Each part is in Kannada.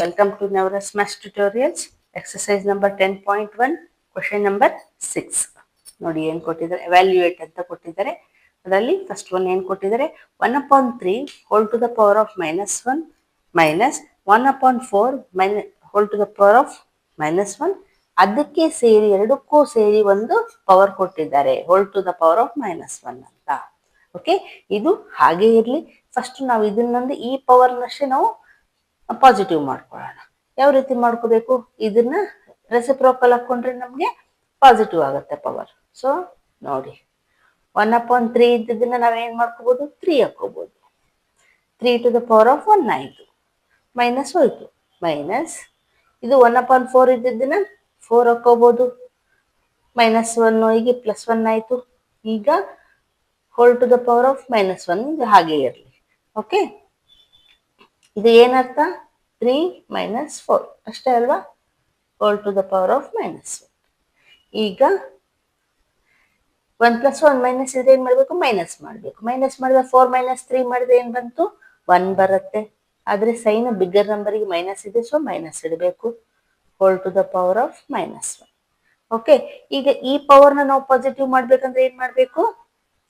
Welcome to Navras Maths Tutorials. Exercise number 10.1, question number 6. ನೋಡಿ ಏನು ಕೊಟ್ಟಿದ್ದಾರೆ, evaluate ಅಂತ ಕೊಟ್ಟಿದ್ದಾರೆ. ಅದರಲ್ಲಿ ಫಸ್ಟ್ ಒನ್ ಏನು ಕೊಟ್ಟಿದ್ದಾರೆ, 1/3 whole to the power of -1 minus 1/4 whole to the power of -1. ಅದಕ್ಕೆ ಸೇರಿ ಎರಡಕ್ಕೂ ಸೇರಿ ಒಂದು ಪವರ್ ಕೊಟ್ಟಿದ್ದಾರೆ, whole to the power of -1 ಅಂತ. ಓಕೆ, ಇದು ಹಾಗೆ ಇರಲಿ. ಫಸ್ಟ್ ನಾವು ಇದನ್ನೊಂದು ಈ ಪವರ್ನಷ್ಟೇ ನಾವು ಪಾಸಿಟಿವ್ ಮಾಡ್ಕೊಳ್ಳೋಣ. ಯಾವ ರೀತಿ ಮಾಡ್ಕೋಬೇಕು, ಇದನ್ನ ರೆಸಿಪ್ರೋಕಲ್ ಹಾಕೊಂಡ್ರೆ ನಮಗೆ ಪಾಸಿಟಿವ್ ಆಗುತ್ತೆ ಪವರ್. ಸೊ ನೋಡಿ, 1/3 ಇದ್ದದನ್ನ ನಾವೇನ್ ಮಾಡ್ಕೋಬಹುದು, 3 ಹಾಕೋಬಹುದು. 3 to the power of 1 ಆಯಿತು, ಮೈನಸ್ ಹೋಯ್ತು, ಮೈನಸ್ ಇದು 1/4 ಇದ್ದದನ್ನ 4 ಹಾಕೋಬಹುದು, -1 ಹೋಗಿ +1 ಆಯಿತು. ಈಗ whole to the power of -1 ಇದು ಹಾಗೆ ಇರಲಿ. ಓಕೆ, ಇದು ಏನರ್ಥ, 3 - 4 ಅಷ್ಟೇ ಅಲ್ವಾ, whole to the power of -1. ಈಗ 1 + 1 ಮೈನಸ್ ಇದ್ರೆ ಏನ್ ಮಾಡಬೇಕು, ಮೈನಸ್ ಮಾಡಬೇಕು. ಮೈನಸ್ ಮಾಡಿದ್ರೆ 4 - 3 ಮಾಡಿದ್ರೆ ಏನ್ ಬಂತು, 1 ಬರುತ್ತೆ. ಆದ್ರೆ ಸೈನ್ ಬಿಗ್ಗರ್ ನಂಬರಿಗೆ ಮೈನಸ್ ಇದೆ, ಸೊ ಮೈನಸ್ ಇಡಬೇಕು, whole to the power of -1. Okay, ಈಗ ಈ ಪವರ್ನ ನಾವು ಪಾಸಿಟಿವ್ ಮಾಡ್ಬೇಕಂದ್ರೆ ಏನ್ ಮಾಡಬೇಕು,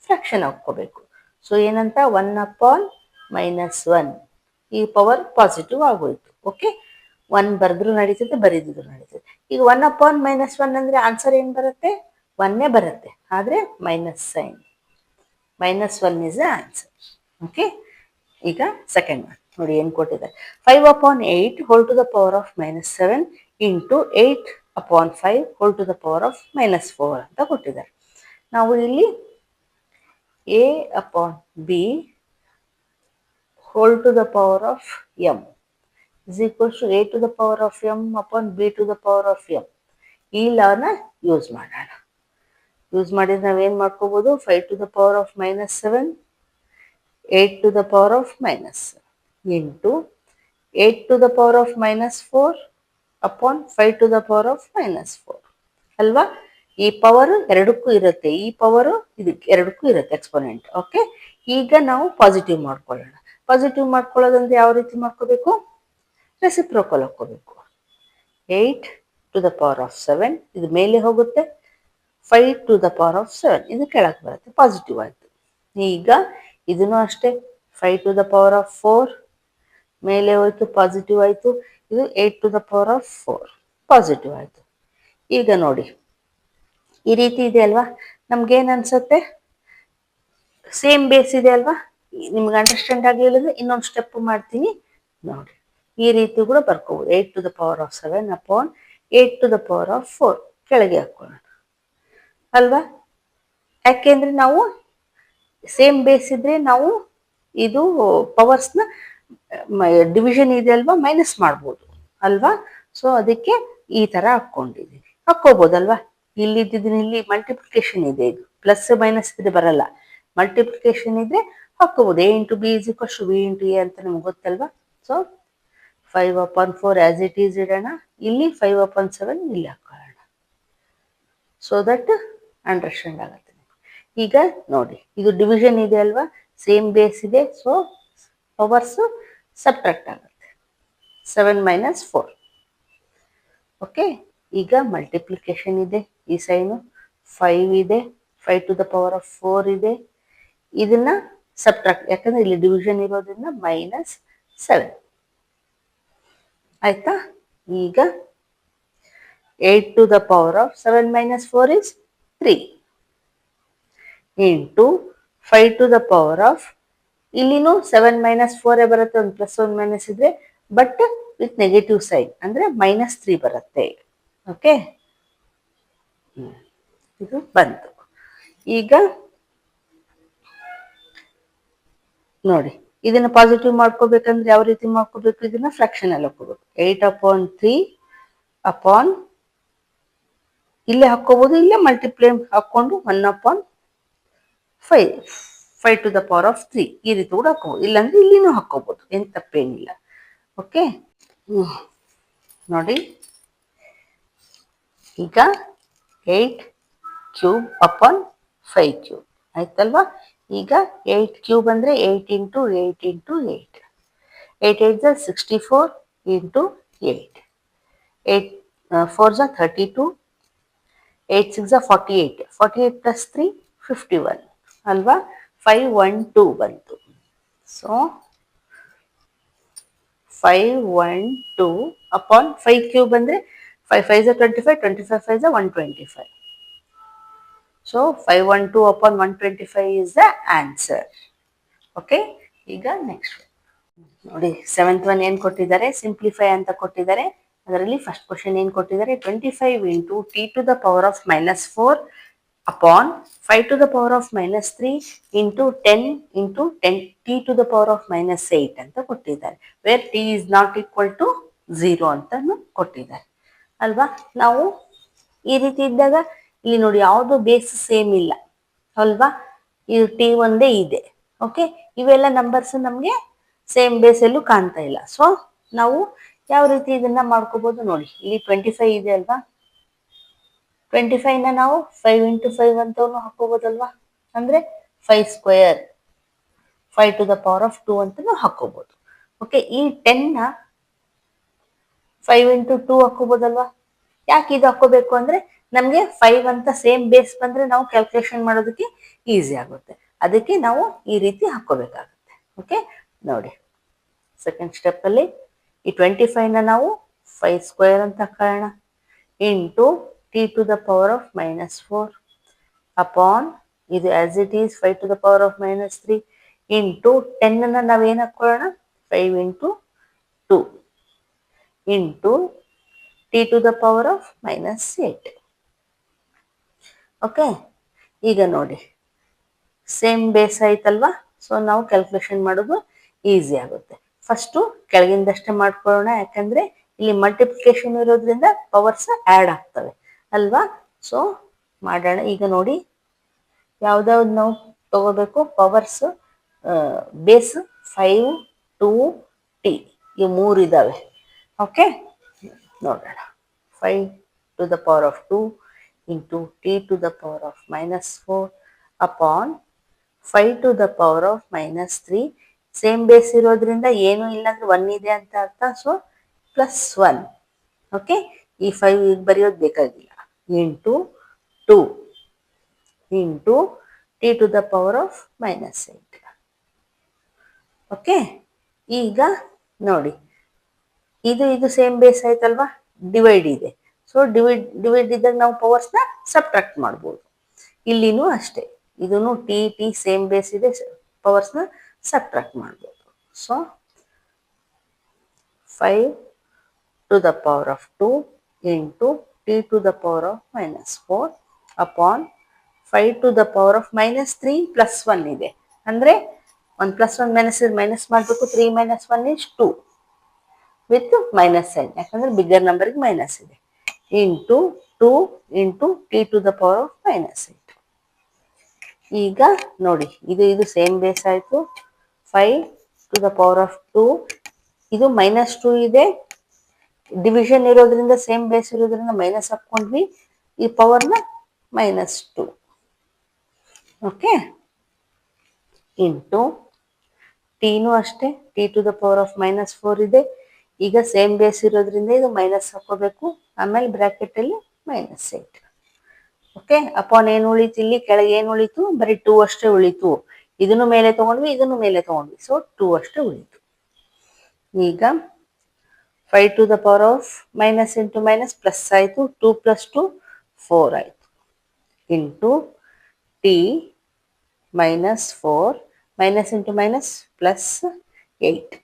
ಫ್ರಾಕ್ಷನ್ ಹಾಕೋಬೇಕು. ಸೊ ಏನಂತ, 1/-1 ಈ ಪವರ್ ಪಾಸಿಟಿವ್ ಆಗೋಯ್ತು. ಓಕೆ, 1 ಬರೆದ್ರು ನಡೀತದೆ, ಬರೀದಿದ್ರು ನಡೀತದೆ. ಈಗ 1/-1 ಅಂದ್ರೆ ಆನ್ಸರ್ ಏನ್ ಬರುತ್ತೆ, 1 ಬರುತ್ತೆ, ಆದ್ರೆ minus sign, -1 is the answer. Okay, ಈಗ ಸೆಕೆಂಡ್ ಒನ್ ನೋಡಿ ಏನ್ ಕೊಟ್ಟಿದ್ದಾರೆ, 5/8 whole to the power of -7 into 8/5 whole to the power of -4 ಅಂತ ಕೊಟ್ಟಿದ್ದಾರೆ. ನಾವು ಇಲ್ಲಿ a/b whole to the power of m is equals to a to the power of m upon b to the power of m. ಈ ಲಾನ ಯೂಸ್ ಮಾಡೋಣ. ಯೂಸ್ ಮಾಡಿದ್ರೆ ನಾವೇನ್ ಮಾಡ್ಕೋಬಹುದು, 5 to the power of -7, 8 to the power of -7 into 8 to the power of -4 upon 5 to the power of -4 ಅಲ್ವಾ. ಈ ಪವರ್ ಎರಡಕ್ಕೂ ಇರುತ್ತೆ, ಈ ಪವರ್ ಇದಕ್ಕೆ ಎರಡಕ್ಕೂ ಇರುತ್ತೆ ಎಕ್ಸ್ಪೋನೆಂಟ್. ಓಕೆ, ಈಗ ನಾವು ಪಾಸಿಟಿವ್ ಮಾಡ್ಕೊಳ್ಳೋಣ. ಪಾಸಿಟಿವ್ ಮಾಡ್ಕೊಳ್ಳೋದಂದ್ರೆ ಯಾವ ರೀತಿ ಮಾಡ್ಕೋಬೇಕು, ರೆಸಿಪ್ರೋಕಲ್ ಹಾಕೋಬೇಕು. 8 to the power of 7 ಇದು ಮೇಲೆ ಹೋಗುತ್ತೆ, 5 to the power of 7 ಇದು ಕೆಳಗೆ ಬರುತ್ತೆ, ಪಾಸಿಟಿವ್ ಆಯಿತು. ಈಗ ಇದನ್ನು ಅಷ್ಟೇ, 5 to the power of 4 ಮೇಲೆ ಹೋಯ್ತು, ಪಾಸಿಟಿವ್ ಆಯಿತು. ಇದು 8 to the power of 4 positive ಆಯಿತು. ಈಗ ನೋಡಿ ಈ ರೀತಿ ಇದೆ ಅಲ್ವಾ, ನಮ್ಗೇನು ಅನ್ಸುತ್ತೆ, ಸೇಮ್ ಬೇಸ್ ಇದೆ ಅಲ್ವಾ. ನಿಮ್ಗೆ ಅಂಡರ್ಸ್ಟ್ಯಾಂಡ್ ಆಗಲಿಲ್ಲ ಇನ್ನೊಂದು ಸ್ಟೆಪ್ ಮಾಡ್ತೀನಿ ನೋಡಿ. ಈ ರೀತಿ ಕೂಡ ಬರ್ಕೋಬಹುದು, 8 to the power of 7 upon 8 to the power of 4 ಕೆಳಗೆ ಹಾಕೊಳ್ಳೋಣ ಅಲ್ವಾ. ಯಾಕೆಂದ್ರೆ ನಾವು ಸೇಮ್ ಬೇಸ್ ಇದ್ರೆ ನಾವು ಇದು ಪವರ್ಸ್ನ ಡಿವಿಷನ್ ಇದೆ ಅಲ್ವಾ, ಮೈನಸ್ ಮಾಡ್ಬೋದು ಅಲ್ವಾ. ಸೊ ಅದಕ್ಕೆ ಈ ತರ ಹಾಕೊಂಡಿದ್ದೀವಿ, ಹಾಕೋಬಹುದಲ್ವಾ. ಇಲ್ಲಿ ಇದ್ದಿದ್ದೀನಿ, ಇಲ್ಲಿ ಮಲ್ಟಿಪ್ಲಿಕೇಶನ್ ಇದೆ, ಇದು ಪ್ಲಸ್ ಮೈನಸ್ ಇದ್ರೆ ಬರಲ್ಲ, ಮಲ್ಟಿಪ್ಲಿಕೇಶನ್ ಇದ್ರೆ ಹಾಕೋಬಹುದು. a into b is equals to b into a ಅಂತ ನಮ್ಗೆ ಗೊತ್ತಲ್ವಾ. ಸೊ 5/4 ಆಸ್ ಇಟ್ ಈಸ್ ಇಡೋಣ, ಇಲ್ಲಿ 5/7 ಇಲ್ಲಿ ಹಾಕೊಳ್ಳೋಣ, ಸೊ ದಟ್ ಅಂಡರ್ಸ್ಟ್ಯಾಂಡ್ ಆಗುತ್ತೆ. ಈಗ ನೋಡಿ ಇದು ಡಿವಿಷನ್ ಇದೆ ಅಲ್ವಾ, ಸೇಮ್ ಬೇಸ್ ಇದೆ, ಸೊ ಪವರ್ಸ್ ಸಬ್ಟ್ರಾಕ್ಟ್ ಆಗುತ್ತೆ, 7 - 4. ಓಕೆ, ಈಗ ಮಲ್ಟಿಪ್ಲಿಕೇಶನ್ ಇದೆ, ಈ ಸೈನು 5 ಇದೆ, 5 to the power of 4 ಇದೆ, ಇದನ್ನ ಸಬ್ಟ್ರಾಕ್ಟ್, ಯಾಕಂದ್ರೆ ಇಲ್ಲಿ ಡಿವಿಷನ್ ಇರೋದ್ರಿಂದ -7 ಆಯ್ತಾ. ಈಗ 8 to the power of 7 - 4 is 3 into 5 to the power of, ಇಲ್ಲಿನೂ 7 - 4 ಬರುತ್ತೆ, ಒಂದು +1 ಮೈನಸ್ ಇದ್ರೆ, ಬಟ್ ವಿತ್ ನೆಗೆಟಿವ್ ಸೈನ್ ಅಂದ್ರೆ -3 ಬರುತ್ತೆ. ಓಕೆ, ಇದು ಬಂತು. ಈಗ ನೋಡಿ ಇದನ್ನ ಪಾಸಿಟಿವ್ ಮಾಡ್ಕೋಬೇಕಂದ್ರೆ ಯಾವ ರೀತಿ ಮಾಡ್ಕೋಬೇಕು, ಇದನ್ನ ಫ್ರಾಕ್ಷನ್ ಅಲ್ಲಿ ಹಾಕೋಬೇಕು. 8/3 ಅಪಾನ್ ಇಲ್ಲೇ ಹಾಕೋಬಹುದು, ಇಲ್ಲೇ ಮಲ್ಟಿಪ್ಲೈ ಹಾಕೊಂಡು 1/5 5 to the power of 3 ಈ ರೀತಿ ಕೂಡ ಹಾಕೋಬಹುದು, ಇಲ್ಲಾಂದ್ರೆ ಇಲ್ಲಿನೂ ಹಾಕೋಬಹುದು, ಏನ್ ತಪ್ಪೇನಿಲ್ಲ. ಓಕೆ, ನೋಡಿ ಈಗ 8³/5³ ಆಯ್ತಲ್ವಾ. ಈಗ 8³ ಅಂದ್ರೆ 8 × 8 × 8, 8 8 64 into 8. 8 4s are 32. 8 6 are 48. 48 plus 3 51 ಅಲ್ವಾ 512 ಬಂತು. ಸೊ 512 ಅಪಾನ್ 5 ಕ್ಯೂಬ್ ಅಂದರೆ 5 5 25 25 5 125. So 512 upon 125 is the answer. Okay, ಈಗ ನೆಕ್ಸ್ಟ್ ನೋಡಿ 7th ಒನ್ ಏನು ಕೊಟ್ಟಿದ್ದಾರೆ, ಸಿಂಪ್ಲಿಫೈ ಅಂತ ಕೊಟ್ಟಿದ್ದಾರೆ. ಅದರಲ್ಲಿ ಫಸ್ಟ್ ಕ್ವಶನ್ ಏನು ಕೊಟ್ಟಿದ್ದಾರೆ, 25 into T to the power of -4 upon 5 to the power of -3 into 10 into 10 T to the power of -8 ಅಂತ ಕೊಟ್ಟಿದ್ದಾರೆ. Where T is not equal to 0 ಅಂತ ಕೊಟ್ಟಿದ್ದಾರೆ ಅಲ್ವಾ. ನಾವು ಈ ರೀತಿ ಇದ್ದಾಗ ಇಲ್ಲಿ ನೋಡಿ ಯಾವುದು ಬೇಸ್ ಸೇಮ್ ಇಲ್ಲ ಅಲ್ವಾ, ಇದು ಟಿ ಒಂದೇ ಇದೆ. ಓಕೆ, ಇವೆಲ್ಲ ನಂಬರ್ಸ್ ನಮಗೆ ಸೇಮ್ ಬೇಸಲ್ಲೂ ಕಾಣ್ತಾ ಇಲ್ಲ. ಸೊ ನಾವು ಯಾವ ರೀತಿ ಇದನ್ನ ಮಾಡ್ಕೋಬಹುದು ನೋಡಿ, ಇಲ್ಲಿ 25 ಇದೆ ಅಲ್ವಾ, 25ನ ನಾವು 5 ಇಂಟು 5 ಅಂತವೂ ಹಾಕೋಬೋದಲ್ವಾ, ಅಂದ್ರೆ 5 square 5 to the power of 2 ಅಂತಲೂ ಹಾಕೋಬಹುದು. ಓಕೆ, ಈ 10ನ 5 ಇಂಟು 2 ಹಾಕೋಬೋದಲ್ವಾ. ಯಾಕೆ ಇದು ಹಾಕೋಬೇಕು ಅಂದ್ರೆ ನಮಗೆ 5 ಅಂತ ಸೇಮ್ ಬೇಸ್ ಬಂದ್ರೆ ನಾವು ಕ್ಯಾಲ್ಕುಲೇಷನ್ ಮಾಡೋದಕ್ಕೆ ಈಸಿ ಆಗುತ್ತೆ. ಅದಕ್ಕೆ ನಾವು ಈ ರೀತಿ ಹಾಕೋಬೇಕಾಗುತ್ತೆ. ಓಕೆ, ನೋಡಿ ಸೆಕೆಂಡ್ ಸ್ಟೆಪ್ ಅಲ್ಲಿ ಈ 25ನ ನಾವು 5 ಸ್ಕ್ವೇರ್ ಅಂತ ಹಾಕೋಣ into T to the power of -4 upon ಇದು as it is 5 to the power of -3 into 10ನ ನಾವೇನು ಹಾಕೊಳ್ಳೋಣ 5 into 2 into T to the power of -8. Okay, ಈಗ ನೋಡಿ ಸೇಮ್ ಬೇಸ್ ಆಯ್ತಲ್ವಾ. ಸೊ ನಾವು ಕ್ಯಾಲ್ಕುಲೇಷನ್ ಮಾಡೋದು ಈಸಿ ಆಗುತ್ತೆ. ಫಸ್ಟು ಕೆಳಗಿಂದಷ್ಟೇ ಮಾಡ್ಕೊಳ್ಳೋಣ, ಯಾಕಂದ್ರೆ ಇಲ್ಲಿ ಮಲ್ಟಿಪ್ಲಿಕೇಶನ್ ಇರೋದ್ರಿಂದ ಪವರ್ಸ್ ಆ್ಯಡ್ ಆಗ್ತವೆ ಅಲ್ವಾ. ಸೊ ಮಾಡೋಣ. ಈಗ ನೋಡಿ ಯಾವ್ದಾವ್ದು ನಾವು ತಗೋಬೇಕು, ಪವರ್ಸ್ ಬೇಸ್ 5 2 ಟಿ ಈ 3 ಇದಾವೆ. ಓಕೆ, ನೋಡೋಣ 5 to the power of 2 into T to the power of -4 upon 5 to the power of -3. Same base ಇರೋದ್ರಿಂದ ಏನು ಇಲ್ಲ ಅಂದ್ರೆ 1 ಇದೆ ಅಂತ ಅರ್ಥ. ಸೊ +1. ಓಕೆ, ಈ 5 ಈಗ ಬರೆಯೋದು ಬೇಕಾಗಿಲ್ಲ. Into 2 into T to the power of -8. Okay, ಈಗ ನೋಡಿ ಇದು ಸೇಮ್ ಬೇಸ್ ಆಯ್ತಲ್ವಾ, ಡಿವೈಡ್ ಇದೆ. ಸೊ ಡಿವೈಡ್ ಇದ್ದಾಗ ನಾವು ಪವರ್ಸ್ನ ಸಬ್ಟ್ರಾಕ್ಟ್ ಮಾಡ್ಬೋದು. ಇಲ್ಲಿನೂ ಅಷ್ಟೇ, ಇದೂ ಟಿ ಸೇಮ್ ಬೇಸ್ ಇದೆ, ಪವರ್ಸ್ನ ಸಬ್ಟ್ರಾಕ್ಟ್ ಮಾಡ್ಬೋದು. So 5 to the power of 2 into T to the power of -4 upon 5 to the power of -3 +1 ಇದೆ. ಅಂದರೆ 1 + 1 ಮೈನಸ್ ಮಾಡಬೇಕು. 3 - 1 is 2 ವಿತ್ ಮೈನಸ್ ಸೈನ್, ಯಾಕಂದ್ರೆ ಬಿಗ್ಗರ್ ನಂಬರ್ಗೆ ಮೈನಸ್ ಇದೆ. Into 2 into T to the power of -8. ಈಗ ನೋಡಿ ಇದು ಸೇಮ್ ಬೇಸ್ ಆಯಿತು. 5 ಟು ದ ಪವರ್ ಆಫ್ 2, ಇದು -2 ಇದೆ, ಡಿವಿಷನ್ ಇರೋದ್ರಿಂದ ಸೇಮ್ ಬೇಸ್ ಇರೋದ್ರಿಂದ ಮೈನಸ್ ಹಾಕ್ಕೊಂಡ್ವಿ, ಈ ಪವರ್ನ -2. ಓಕೆ, ಇಂಟು ಟಿನೂ ಅಷ್ಟೇ, T to the power of -4 ಇದೆ. ಈಗ ಸೇಮ್ ಬೇಸ್ ಇರೋದ್ರಿಂದ ಇದು ಮೈನಸ್ ಹಾಕೋಬೇಕು, ಆಮೇಲೆ ಬ್ರ್ಯಾಕೆಟಲ್ಲಿ -8. ಓಕೆ, ಅಪಾನ್ ಏನು ಉಳಿತು, ಇಲ್ಲಿ ಕೆಳಗೆ ಏನು ಉಳಿತು, ಬರೀ 2 ಅಷ್ಟೇ ಉಳಿತು. ಇದನ್ನು ಮೇಲೆ ತಗೊಂಡ್ವಿ, ಇದನ್ನು ಮೇಲೆ ತಗೊಂಡ್ವಿ, ಸೊ 2 ಅಷ್ಟೇ ಉಳಿತು. ಈಗ 5 to the power of minus into minus plus ಆಯಿತು, 2 + 2 4 ಆಯಿತು. Into T -4 minus into minus +8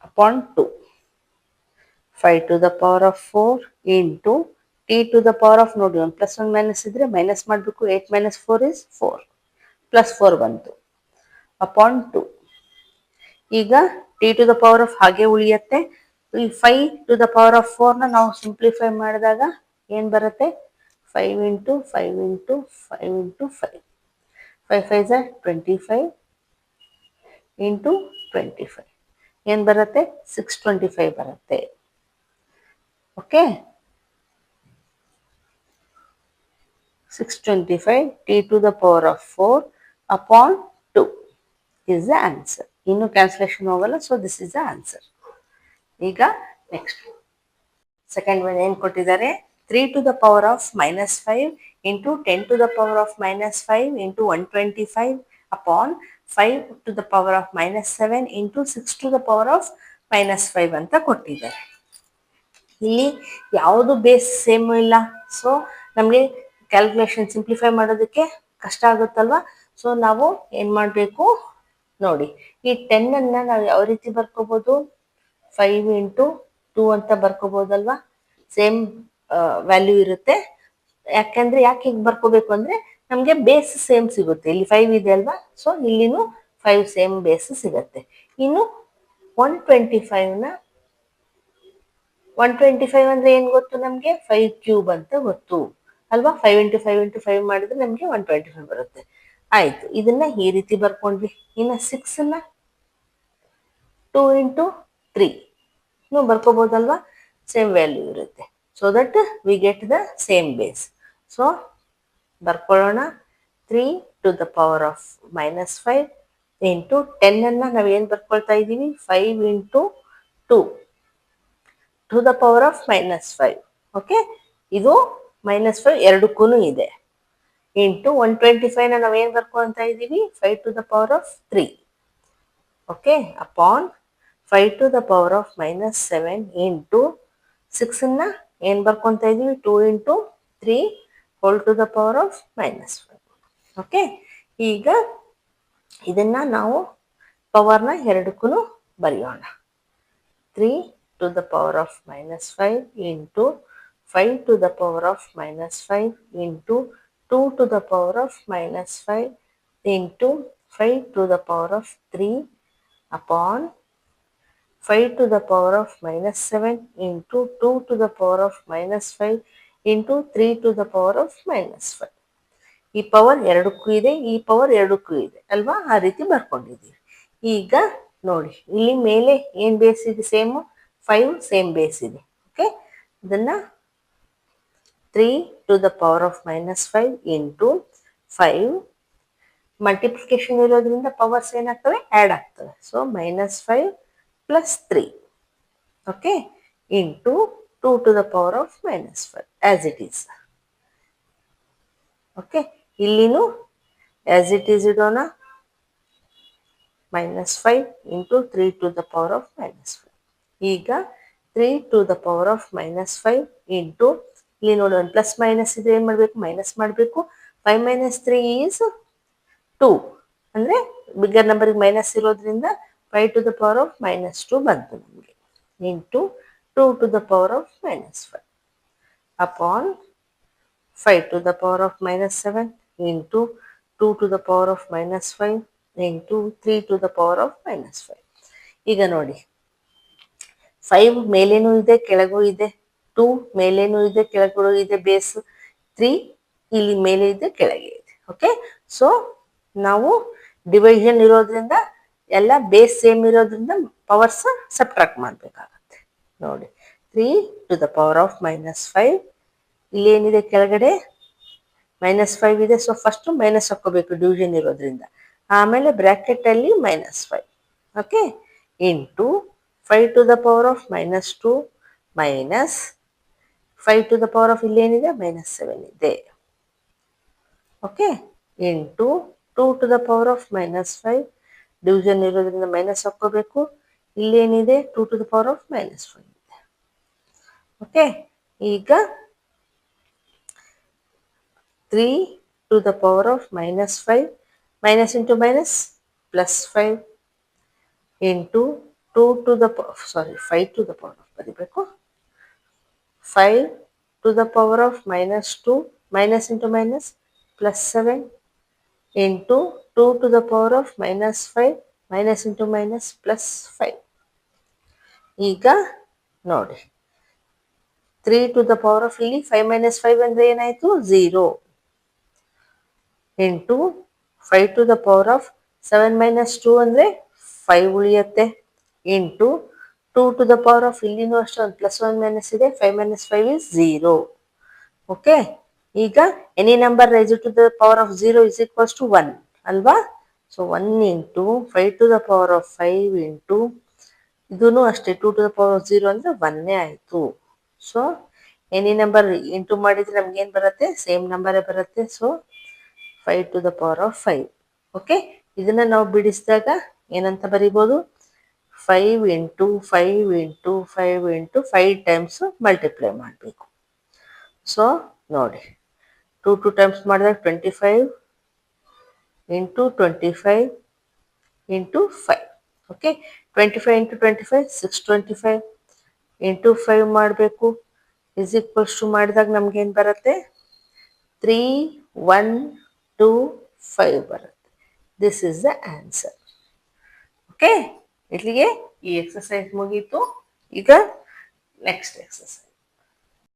upon 2. 5 to the power of 4 into T to the power of ನೋಡಿ 1 + 1 ಮೈನಸ್ ಇದ್ರೆ ಮೈನಸ್ ಮಾಡಬೇಕು. 8 - 4 is 4 +4 ಬಂತು ಅಪಾನ್ 2. ಈಗ T to the power of ಹಾಗೆ ಉಳಿಯುತ್ತೆ. ಈ 5 ಟು ದ ಪವರ್ ಆಫ್ 4ನ ನಾವು ಸಿಂಪ್ಲಿಫೈ ಮಾಡಿದಾಗ ಏನು ಬರುತ್ತೆ, 5 into 5 into 5 into 5 5 5 is 25 into 25 ಏನು ಬರುತ್ತೆ, 625 ಬರುತ್ತೆ. Okay, 625 T to the power of 4 upon 2 is the answer. ಇನ್ನು ಕ್ಯಾನ್ಸಲೇಷನ್ ಹೋಗಲ್ಲ, so this is the answer. ಈಗ ನೆಕ್ಸ್ಟ್ ಸೆಕೆಂಡ್ ಒನ್ ಏನು ಕೊಟ್ಟಿದ್ದಾರೆ, 3 to the power of -5 into 10 to the power of -5 into 125 upon 5 to the power of -7 into 6 to the power of -5 ಅಂತ ಕೊಟ್ಟಿದ್ದಾರೆ. ಇಲ್ಲಿ ಯಾವುದು ಬೇಸ್ ಸೇಮ್ ಇಲ್ಲ, ಸೊ ನಮಗೆ ಕ್ಯಾಲ್ಕುಲೇಷನ್ ಸಿಂಪ್ಲಿಫೈ ಮಾಡೋದಕ್ಕೆ ಕಷ್ಟ ಆಗುತ್ತಲ್ವಾ. ಸೊ ನಾವು ಏನು ಮಾಡಬೇಕು ನೋಡಿ, ಈ 10 ನಾವು ಯಾವ ರೀತಿ ಬರ್ಕೋಬೋದು, 5 × 2 ಅಂತ ಬರ್ಕೋಬೋದಲ್ವಾ. ಸೇಮ್ ವ್ಯಾಲ್ಯೂ ಇರುತ್ತೆ. ಯಾಕೆ ಹೀಗೆ ಬರ್ಕೋಬೇಕು ಅಂದರೆ ನಮಗೆ ಬೇಸ್ ಸೇಮ್ ಸಿಗುತ್ತೆ. ಇಲ್ಲಿ 5 ಇದೆ ಅಲ್ವಾ, ಸೊ ಇಲ್ಲಿನೂ 5 ಸೇಮ್ ಬೇಸ್ ಸಿಗುತ್ತೆ. ಇನ್ನು 125 ಅಂದರೆ ಏನು ಗೊತ್ತು ನಮಗೆ, 5³ ಅಂತ ಗೊತ್ತು ಅಲ್ವಾ. 5 × 5 × 5 ಮಾಡಿದ್ರೆ ನಮಗೆ 125 ಬರುತ್ತೆ. ಆಯಿತು, ಇದನ್ನ ಈ ರೀತಿ ಬರ್ಕೊಂಡ್ವಿ. ಇನ್ನು 6ನ್ನ 2 × 3 ಬರ್ಕೋಬೋದಲ್ವಾ, ಸೇಮ್ ವ್ಯಾಲ್ಯೂ ಇರುತ್ತೆ. So that we get the same base. So ಬರ್ಕೊಳ್ಳೋಣ, 3 to the power of -5 into 10 ನಾವು ಏನು ಬರ್ಕೊಳ್ತಾ ಇದ್ದೀವಿ, 5 × 2 to the power of -5. Okay, ಇದು -5 ಎರಡಕ್ಕೂ ಇದೆ. ಇಂಟು 125 ನಾವು ಏನು ಬರ್ಕೊಳ್ತಾ ಇದ್ದೀವಿ, 5 to the power of 3. Okay, upon 5 to the power of -7 into 6ನ್ನ ಏನು ಬರ್ಕೊತಾ ಇದ್ದೀವಿ, 2 × 3 whole to the power of -5. Okay, ಈಗ ಇದನ್ನ ನಾವು ಪವರ್ನ ಎರಡಕ್ಕೂ ಬರೆಯೋಣ. 3 to the power of -5 into 5 to the power of -5 into 2 to the power of -5 into 5 to the power of 3 upon 5 to the power of -7 into 2 to the power of -5 into 3 to the power of -5. ಈ ಪವರ್ ಎರಡಕ್ಕೂ ಇದೆ, ಈ ಪವರ್ ಎರಡಕ್ಕೂ ಇದೆ ಅಲ್ವಾ, ಆ ರೀತಿ ಬರ್ಕೊಂಡಿದ್ದೀವಿ. ಈಗ ನೋಡಿ, ಇಲ್ಲಿ ಮೇಲೆ ಏನು ಬೇಸ್ ಇದೆ, ಸೇಮು 5 ಸೇಮ್ ಬೇಸ್ ಇದೆ. ಓಕೆ, ಇದನ್ನು 3 to the power of -5 into 5 multiplication ಇರೋದ್ರಿಂದ ಪವರ್ಸ್ ಏನಾಗ್ತವೆ, ಆ್ಯಡ್ ಆಗ್ತವೆ. So -5 + 3 okay into 2 to the power of -5 as it is. Okay, ಇಲ್ಲಿನೂ ಆಸ್ ಇಟ್ ಈಸ್ ಇಡೋಣ, -5 into 3 to the power of -5. ಈಗ 3 to the power of -5 into ಇಲ್ಲಿ ನೋಡಿ, ಒಂದು ಪ್ಲಸ್ ಮೈನಸ್ ಇದೆ, ಏನು ಮಾಡಬೇಕು, ಮೈನಸ್ ಮಾಡಬೇಕು. 5 - 3 ಈಸ್ 2, ಅಂದರೆ ಬಿಗ್ಗರ್ ನಂಬರಿಗೆ ಮೈನಸ್ ಇರೋದ್ರಿಂದ 5 to the power of -2 ಬಂತು ನಮಗೆ. Into 2 to the power of -5 upon 5 to the power of -7 into 2 to the power of -5 into 3 to the power of -5. ಈಗ ನೋಡಿ, 5 ಮೇಲೇನೂ ಇದೆ ಕೆಳಗೂ ಇದೆ, 2 ಮೇಲೇನೂ ಇದೆ ಕೆಳಗೂ ಇದೆ ಬೇಸ್, 3 ಇಲ್ಲಿ ಮೇಲೆ ಇದೆ ಕೆಳಗೆ ಇದೆ. ಓಕೆ, ಸೊ ನಾವು ಡಿವಿಷನ್ ಇರೋದ್ರಿಂದ ಎಲ್ಲ ಬೇಸ್ ಸೇಮ್ ಇರೋದ್ರಿಂದ ಪವರ್ಸ್ ಸಬ್ಟ್ರಾಕ್ಟ್ ಮಾಡಬೇಕಾಗತ್ತೆ. ನೋಡಿ, 3 to the power of -5, ಇಲ್ಲೇನಿದೆ ಕೆಳಗಡೆ -5 ಇದೆ, ಸೊ ಫಸ್ಟು ಮೈನಸ್ ಹಾಕ್ಕೋಬೇಕು ಡಿವಿಷನ್ ಇರೋದ್ರಿಂದ, ಆಮೇಲೆ ಬ್ರ್ಯಾಕೆಟಲ್ಲಿ -5. Okay, into 5 to the power of -2 minus 5 to the power of ಇಲ್ಲೇನಿದೆ -7 ಇದೆ. Okay, into 2 to the power of -5 division ಇರೋದ್ರಿಂದ ಮೈನಸ್ ಹಾಕ್ಕೋಬೇಕು, ಇಲ್ಲೇನಿದೆ 2 to the power of -5 ಇದೆ. ಓಕೆ, ಈಗ 3 to the power of -5 minus into minus +5 into 2 to the sorry 5 to the power of ಬರೀಬೇಕು, 5 to the power of -2 minus into minus +7 into 2 to the power of -5 minus into minus +5. ಈಗ ನೋಡಿ, 3 to the power of ಇಲ್ಲಿ 5 - 5 ಅಂದರೆ ಏನಾಯಿತು, 0 into 5 to the power of 7 - 2 ಅಂದರೆ 5 ಉಳಿಯುತ್ತೆ, into 2 to the power of ಇಲ್ಲಿನೂ ಅಷ್ಟೇ ಒಂದು +1 ಮೈನಸ್ ಇದೆ, 5 - 5 is 0. ಓಕೆ, ಈಗ any number raise to the power of 0 is equals to 1 ಅಲ್ವಾ. So 1 into 5 to the power of 5 into ಇದೂ ಅಷ್ಟೇ 2 to the power of 0 ಅಂದರೆ 1 ಆಯಿತು. ಸೊ ಎನಿ ನಂಬರ್ ಇಂಟು ಮಾಡಿದರೆ ನಮ್ಗೇನು ಬರುತ್ತೆ, ಸೇಮ್ ನಂಬರೇ ಬರುತ್ತೆ. So 5 to the power of 5. Okay, ಇದನ್ನು ನಾವು ಬಿಡಿಸಿದಾಗ ಏನಂತ ಬರಿಬೋದು, 5 ಟೈಮ್ಸು ಮಲ್ಟಿಪ್ಲೈ ಮಾಡಬೇಕು. ಸೊ ನೋಡಿ, 2 ಟೈಮ್ಸ್ ಮಾಡಿದಾಗ 25 into 25 into 5. Okay, 25 into 25 625 into 5 ಮಾಡಬೇಕು. ಇಸ್ ಈಕ್ವಲ್ಸ್ ಟು ಮಾಡಿದಾಗ ನಮಗೇನು ಬರುತ್ತೆ, 3125 ಬರುತ್ತೆ. This is the answer. Okay, ಇಲ್ಲಿಗೆ ಈ ಎಕ್ಸಸೈಸ್ ಮುಗೀತು. ಈಗ ನೆಕ್ಸ್ಟ್ ಎಕ್ಸಸೈಸ್.